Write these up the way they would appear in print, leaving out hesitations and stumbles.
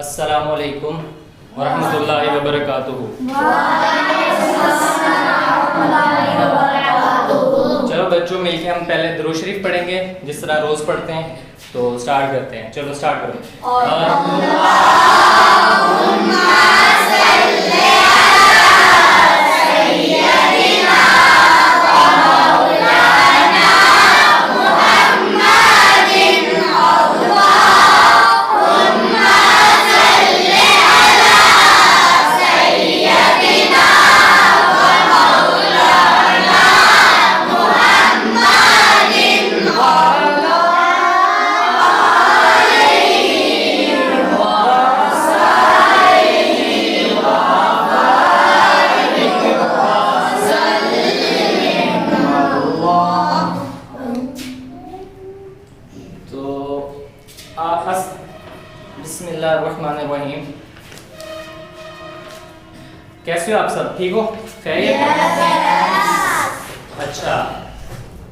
السلام علیکم ورحمۃ اللہ وبرکاتہ۔ چلو بچوں مل کے ہم پہلے درود شریف پڑھیں گے جس طرح روز پڑھتے ہیں، تو سٹارٹ کرتے ہیں۔ چلو سٹارٹ کرو۔ بسم اللہ الرحمن الرحیم۔ کیسے ہو آپ سب؟ ٹھیک ہو؟ خیریت؟ اچھا،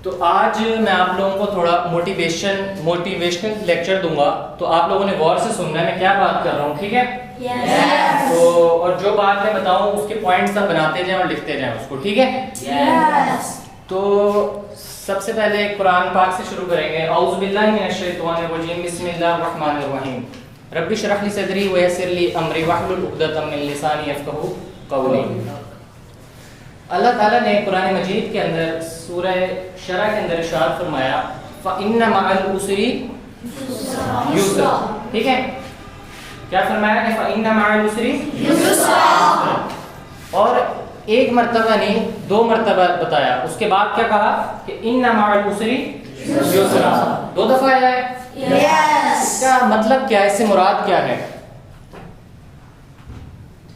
تو آج میں آپ لوگوں کو تھوڑا موٹیویشنل لیکچر دوں گا، تو آپ لوگوں نے غور سے سننا ہے میں کیا بات کر رہا ہوں، ٹھیک ہے؟ تو اور جو بات میں بتاؤں اس کے پوائنٹس آپ بناتے جائیں اور لکھتے جائیں اس کو، ٹھیک ہے؟ تو سب سے پہلے قرآن پاک سے شروع کریں گے۔ اعوذ باللہ من الشیطان الرجیم، بسم اللہ الرحمن الرحیم۔ رب اشرح لی صدری ویسر لی امری واحلل عقدۃ من لسانی یفقہوا قولی۔ اللہ تعالیٰ نے قرآن مجید کے اندر سورہ شرح کے اندر ارشاد فرمایا فَإِنَّ مَعَ الْعُسْرِ یسرا، ٹھیک ہے؟ کیا فرمایا کہ فَإِنَّ مَعَ الْعُسْرِ یسرا، اور ایک مرتبہ نہیں 2 مرتبہ بتایا، اس کے بعد کیا کہا کہ اِنَّ مَعَ الْعُسْرِ یسرا، 2 دفعہ آیا ہے۔ اس کا مطلب کیا ہے، اس سے مراد کیا ہے؟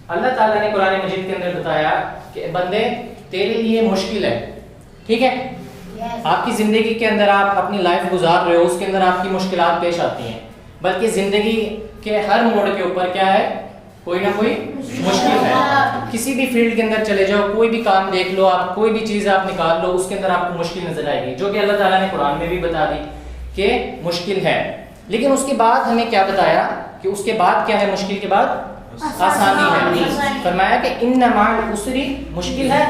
اللہ تعالیٰ نے قرآن مجید کے اندر بتایا کہ بندے تیرے لیے مشکل ہے، ٹھیک ہے؟ آپ کی زندگی کے اندر آپ اپنی لائف گزار رہے ہو، اس کے اندر آپ کی مشکلات پیش آتی ہیں، بلکہ زندگی کے ہر موڑ کے اوپر کیا ہے، کوئی نہ کوئی مشکل ہے۔ کسی بھی فیلڈ کے اندر چلے جاؤ، کوئی بھی کام دیکھ لو آپ، کوئی بھی چیز آپ نکال لو، اس کے اندر آپ کو مشکل نظر آئے گی، جو کہ اللہ تعالیٰ نے قرآن میں بھی بتا دی کہ مشکل ہے۔ لیکن اس کے بعد ہمیں کیا بتایا کہ اس کے بعد کیا ہے، مشکل کے بعد آسانی ہے۔ فرمایا کہ ان مع العسر، مشکل ہے،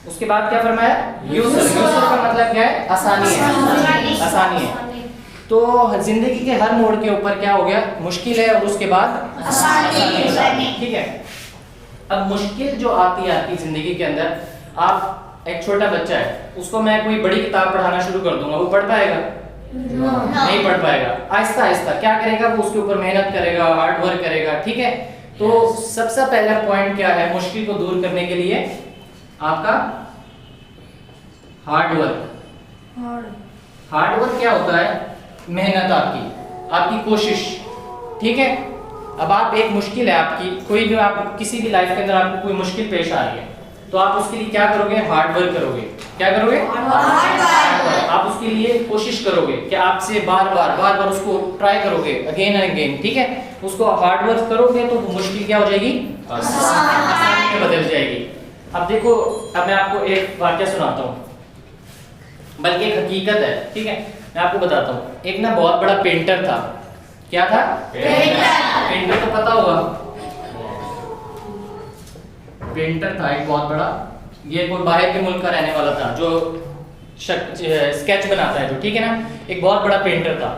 اس کے بعد کیا فرمایا، یسر۔ یسر کا مطلب کیا ہے، آسانی ہے، آسانی ہے۔ تو زندگی کے ہر موڑ کے اوپر کیا ہو گیا، مشکل ہے، اور اس کے بعد آسانی ہے، ٹھیک ہے؟ اب مشکل جو آتی ہے زندگی کے اندر، آپ ایک چھوٹا بچہ ہے، اس کو میں کوئی بڑی کتاب پڑھانا شروع کر دوں گا، وہ پڑھ پائے گا؟ نہیں پڑھ پائے گا۔ آہستہ آہستہ کیا کرے گا، وہ اس کے اوپر محنت کرے گا، ہارڈ ورک کرے گا، ٹھیک ہے؟ تو سب سے پہلا پوائنٹ کیا ہے مشکل کو دور کرنے کے لیے، آپ کا ہارڈ ورک۔ ہارڈ ورک کیا ہوتا ہے، محنت، آپ کی کوشش، ٹھیک ہے؟ اب آپ ایک مشکل ہے آپ کی، کوئی بھی آپ کسی بھی لائف کے اندر آپ کو کوئی مشکل پیش آ رہی ہے، تو آپ اس کے لیے کیا کرو گے، ہارڈ ورک کرو گے۔ کیا کرو گے، آپ اس کے لیے کوشش کرو گے کہ آپ سے بار بار اس کو ٹرائی کرو گے، اگین اینڈ اگین، ٹھیک ہے؟ اس کو ہارڈ ورک کرو گے تو مشکل کیا ہو جائے گی، آسانی میں بدل جائے گی۔ اب دیکھو، اب میں آپ کو ایک واقعہ سناتا ہوں، بلکہ ایک حقیقت ہے، ٹھیک ہے؟ میں آپ کو بتاتا ہوں۔ ایک نا بہت بڑا پینٹر تھا۔ کیا تھا؟ پینٹر تو پتا ہوگا، پینٹر تھا ایک بہت بڑا، یہ کوئی باہر کے ملک کا رہنے والا تھا، جو اسکیچ بناتا ہے جو، ٹھیک ہے نا؟ ایک بہت بڑا پینٹر تھا۔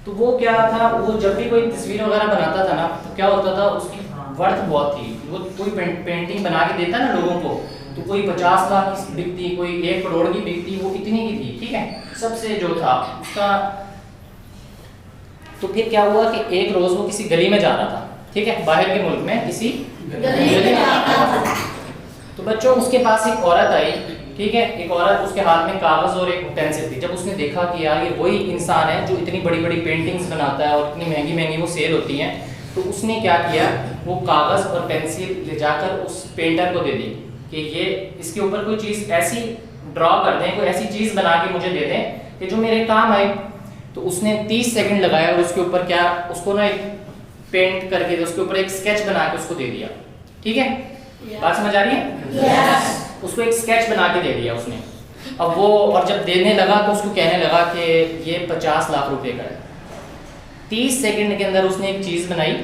تو وہ کیا تھا، وہ جب بھی کوئی تصویر وغیرہ بناتا تھا نا، تو کیا ہوتا تھا، اس کی ورتھ بہت تھی۔ وہ کوئی پینٹنگ بنا کے دیتا نا لوگوں کو، تو کوئی 50 لاکھ کی بکتی، کوئی 1 کروڑ کی بکتی، وہ اتنی کی تھی، ٹھیک ہے؟ سب سے جو تھا اس کا۔ تو پھر کیا ہوا کہ ایک روز وہ کسی گلی میں جا رہا تھا، ٹھیک ہے؟ باہر کے ملک میں کسی گلی میں جا رہا تھا، تو بچوں اس کے پاس ایک عورت آئی، ٹھیک ہے؟ ایک عورت، اس کے ہاتھ میں کاغذ اور ایک پینسل تھی۔ جب اس نے دیکھا کہ یار یہ وہی انسان ہے جو اتنی بڑی بڑی پینٹنگز بناتا ہے اور اتنی مہنگی مہنگی وہ سیل ہوتی ہیں، تو اس نے کیا کیا، وہ کاغذ اور پینسل لے جا کر اس پینٹر کو دے دی کہ یہ اس کے اوپر کوئی چیز ایسی ڈرا کر دیں، کوئی ایسی چیز بنا کے مجھے دے دیں کہ جو میرے کام آئے۔ تو اس نے 30 سیکنڈ لگایا اور اس کے اوپر کیا، اس کو نا ایک پینٹ کر کے اس کے اوپر ایک اسکیچ بنا کے اس کو دے دیا، ٹھیک ہے؟ بات سمجھ آ رہی ہے؟ اس کو ایک اسکیچ بنا کے دے دیا اس نے۔ اب وہ اور جب دینے لگا تو اس کو کہنے لگا کہ یہ 50 لاکھ روپے کا ہے۔ 30 سیکنڈ کے اندر اس نے ایک چیز بنائی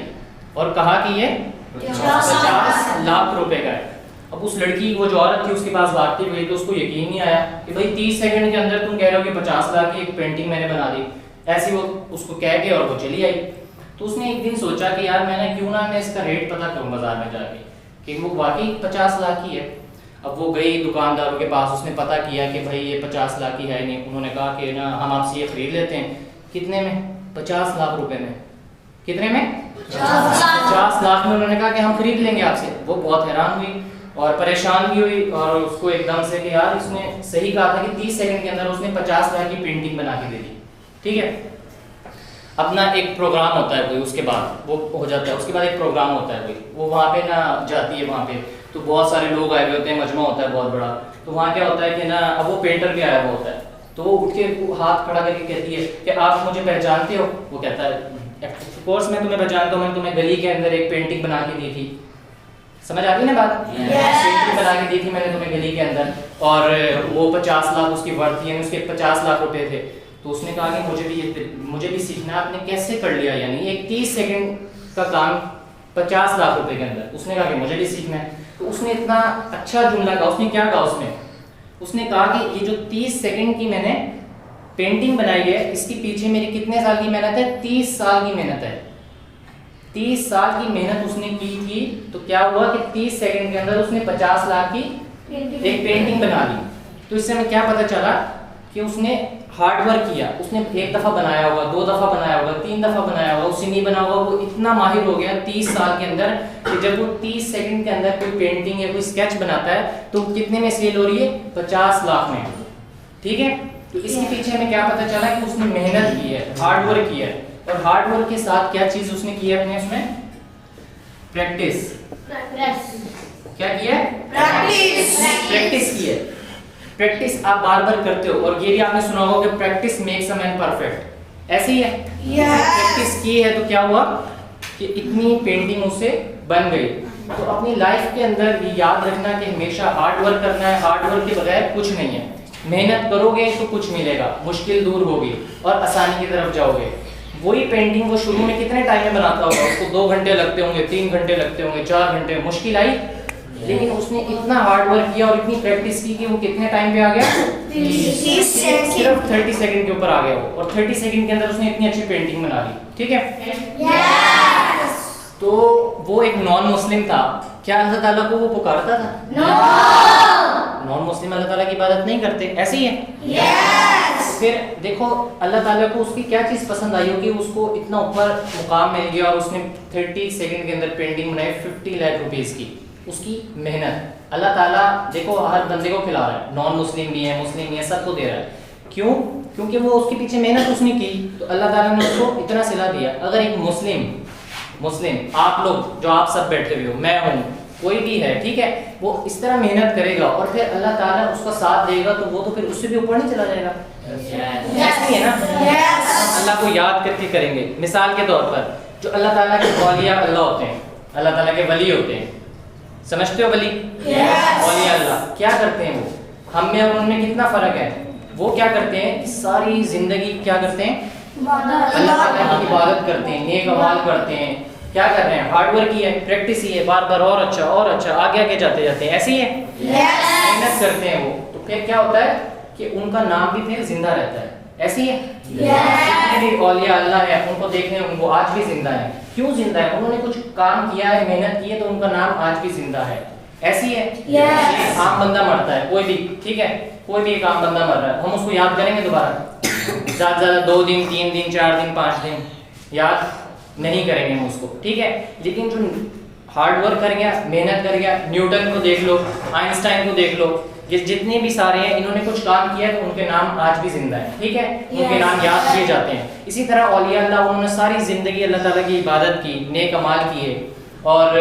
اور کہا کہ یہ 50 لاکھ روپے کا ہے. اب اس لڑکی وہ جو عورت تھی اس کے پاس بھاگتی ہوئی تو اس کو یقین نہیں آیا کہ بھائی 30 سیکنڈ کے اندر تم کہہ رہے ہو کہ 50 لاکھ کی ایک پینٹنگ میں نے بنا دی. ایسی وہ اس کو کہہ کے اور وہ چلی آئی. تو اس نے ایک دن سوچا کہ یار میں نے کیوں نہ میں اس کا ریٹ پتہ کروں بازار میں جا کے کہ وہ واقعی 50 لاکھ کی ہے. اب وہ گئی دکانداروں کے پاس, اس نے پتہ کیا کہ بھائی یہ 50 لاکھ کی ہے نہیں. انہوں نے کہا کہ نا ہم آپ سے یہ خرید لیتے ہیں. کتنے میں؟ 50 لاکھ روپے میں. کتنے میں؟ 50 لاکھ میں. انہوں نے کہا کہ ہم خرید لیں گے آپ سے. وہ بہت حیران ہوئی اور پریشان بھی ہوئی اور اس کو ایک دم سے کہ یار اس نے صحیح کہا تھا کہ 30 سیکنڈ کے اندر اس نے 50 لاکھ کی پینٹنگ بنا کے دے دی. ٹھیک ہے. اپنا ایک پروگرام ہوتا ہے کوئی, اس کے بعد وہ ہو جاتا ہے, اس کے بعد ایک پروگرام ہوتا ہے کوئی, وہ وہاں پہ نا جاتی ہے وہاں پہ تو بہت سارے لوگ آئے ہوئے ہوتے ہیں, مجمع ہوتا ہے بہت بڑا. تو وہاں کیا ہوتا ہے کہ نا اب وہ پینٹر بھی آیا ہوا ہوتا ہے تو وہ اٹھ کے ہاتھ کھڑا کر کے کہتی ہے کہ آپ مجھے پہچانتے ہو؟ وہ کہتا ہے آف کورس میں تمہیں پہچانتا ہوں, میں نے تمہیں گلی کے اندر ایک پینٹنگ بنا کے دی تھی. سمجھ آتی نا بات؟ پینٹنگ بنا کے دی تھی میں نے تمہیں گلی کے اندر اور وہ 50 لاکھ اس کی ورتھ تھی, یعنی اس کے 50 لاکھ روپے تھے. تو اس نے کہا کہ مجھے بھی سیکھنا ہے. آپ نے کیسے کر لیا یعنی ایک 30 سیکنڈ کا کام 50 لاکھ روپے کے اندر؟ اس نے کہا کہ مجھے بھی سیکھنا ہے. تو اس نے اتنا اچھا جملہ کہا. اس نے کیا کہا؟ اس نے کہا کہ یہ جو 30 سیکنڈ کی میں نے پینٹنگ بنائی ہے اس کے پیچھے میری کتنے سال کی محنت ہے؟ 30 سال کی محنت ہے. 30 سال کی محنت اس نے کی تھی. تو کیا ہوا کہ 30 سیکنڈ کے اندر اس نے 50 لاکھ کی ایک پینٹنگ بنا لی. تو اس سے ہمیں کیا پتہ چلا کہ اس نے ہارڈ ورک کیا. اس نے ایک دفعہ بنایا ہوگا, 2 دفعہ بنایا ہوگا, 3 دفعہ بنایا ہوگا, اس سے نہیں بنا ہوگا. وہ اتنا ماہر ہو گیا 30 سال کے اندر کہ جب وہ 30 سیکنڈ کے اندر کوئی پینٹنگ یا کوئی اسکیچ بناتا ہے تو کتنے میں سیل ہو رہی ہے؟ 50 لاکھ میں. ٹھیک ہے. تو اس کے پیچھے ہمیں کیا پتہ چلا کہ اس نے محنت کی ہے, ہارڈ ورک کیا ہے. اور ہارڈ ورک کے ساتھ کیا چیز اس نے کی ہے اپنے اس میں؟ پریکٹس. کیا کیا ہے؟ پریکٹس کی ہے. پریکٹس آپ بار بار کرتے ہو اور یہ بھی آپ نے سنا ہوگا کہ practice makes a man perfect. ایسے ہی ہے. پریکٹس کی ہے تو کیا ہوا کہ اتنی پینٹنگ اس سے بن گئی. تو اپنی لائف کے اندر یہ یاد رکھنا کہ ہمیشہ ہارڈ ورک کرنا ہے. ہارڈ ورک کے بغیر کچھ نہیں ہے. محنت کرو گے تو کچھ ملے گا, مشکل دور ہوگی اور آسانی کی طرف جاؤ گے. وہی پینٹنگ وہ شروع میں کتنے ٹائم میں بناتا ہوگا, اس کو 2 گھنٹے لگتے ہوں گے, 3 گھنٹے لگتے ہوں گے, 4 گھنٹے, مشکل آئی. لیکن اس نے اتنا ہارڈ ورک کیا اور اتنی پریکٹس کی کہ وہ کتنے ٹائم پہ آ گیا؟ صرف 30 سیکنڈ کے اوپر آ گیا وہ. اور 30 سیکنڈ کے اندر اس نے اتنی اچھی پینٹنگ بنا لی. ٹھیک ہے. تو وہ ایک نان مسلم تھا. کیا اللہ تعالیٰ کو وہ پکارتا تھا؟ نان مسلم اللہ تعالیٰ کی عبادت نہیں کرتے. ایسے ہی ہے. پھر دیکھو اللہ تعالیٰ کو اس کی کیا چیز پسند آئی ہوگی, اس کو اتنا اوپر مقام مل گیا اور اس نے 30 سیکنڈ کے اندر پینٹنگ بنائی 50 لاکھ روپیز کی. اس کی محنت اللہ تعالیٰ دیکھو ہر بندے کو کھلا رہا ہے, نان مسلم بھی ہے, مسلم بھی ہے, سب کو دے رہا ہے. کیوں؟ کیونکہ وہ اس کے پیچھے محنت اس نے کی تو اللہ تعالیٰ نے اس کو اتنا صلہ دیا. اگر ایک مسلم آپ لوگ جو آپ سب بیٹھے ہوئے ہو, میں ہوں, کوئی بھی ہے, ٹھیک ہے, وہ اس طرح محنت کرے گا اور پھر اللہ تعالیٰ اس کا ساتھ دے گا تو وہ تو پھر اس سے بھی اوپر نہیں چلا جائے گا. ایسا ہے نا. اللہ کو یاد کر کے کریں گے. مثال کے طور پر جو اللہ تعالیٰ کے اولیاء اللہ ہوتے ہیں, اللہ تعالیٰ کے ولی ہوتے ہیں, سمجھتے ہو ولی؟ اولیاء اللہ کیا کرتے ہیں؟ وہ ہم میں اور ان میں کتنا فرق ہے. وہ کیا کرتے ہیں؟ ساری زندگی کیا کرتے ہیں؟ اللہ تعالیٰ کی عبادت کرتے ہیں, نیک اعمال کرتے ہیں. کیا کر رہے ہیں؟ ہارڈ ورک ہی ہے, پریکٹس ہی ہے, بار بار اور اچھا آگے جاتے ہیں. ایسے ہی ہے, محنت کرتے ہیں وہ. تو پھر کیا ہوتا ہے کہ ان کا نام بھی پھر زندہ رہتا ہے. ایسے ہی ہے. جتنے بھی اولیاء اللہ ہیں ان کو دیکھنے ان کو آج بھی زندہ ہیں. کیوں زندہ ہے؟ انہوں نے کچھ کام کیا ہے, محنت کی ہے, تو ان کا نام آج بھی زندہ ہے. ایسی ہے. ایک عام بندہ مرتا ہے کوئی بھی, ٹھیک ہے, کوئی بھی ایک عام بندہ مر رہا ہے, ہم اس کو یاد کریں گے دوبارہ؟ زیادہ زیادہ 2 دن 3 دن 4 دن 5 دن یاد نہیں کریں گے ہم اس کو, ٹھیک ہے. لیکن جو ہارڈ ورک کر گیا, محنت کر گیا, نیوٹن کو دیکھ لو, آئنسٹائن کو دیکھ لو, جتنے بھی سارے ہیں انہوں نے کچھ کام کیا تو ان کے نام آج بھی زندہ ہیں. ٹھیک ہے, ان کے نام یاد کیے جاتے ہیں. اسی طرح اولیاء اللہ انہوں نے ساری زندگی اللہ تعالیٰ کی عبادت کی, نیک اعمال کیے, اور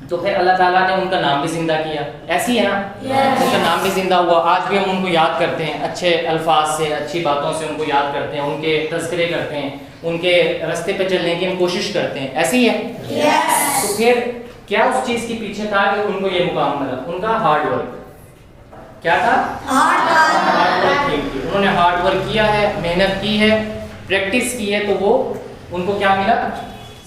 تو پھر اللہ تعالیٰ نے ان کا نام بھی زندہ کیا. ایسی ہے نا, ان کا نام بھی زندہ ہوا. آج بھی ہم ان کو یاد کرتے ہیں, اچھے الفاظ سے, اچھی باتوں سے ان کو یاد کرتے ہیں, ان کے تذکرے کرتے ہیں, ان کے راستے پہ چلنے کی ہم کوشش کرتے ہیں. ایسی ہے. تو پھر کیا اس چیز کے پیچھے تھا کہ ان کو یہ مقام ملا؟ ان کا ہارڈ ورک. کیا تھا؟ Hard work. انہوں نے ہارڈ ورک کیا ہے, محنت کی ہے, پریکٹس کی ہے, تو وہ ان کو کیا ملا؟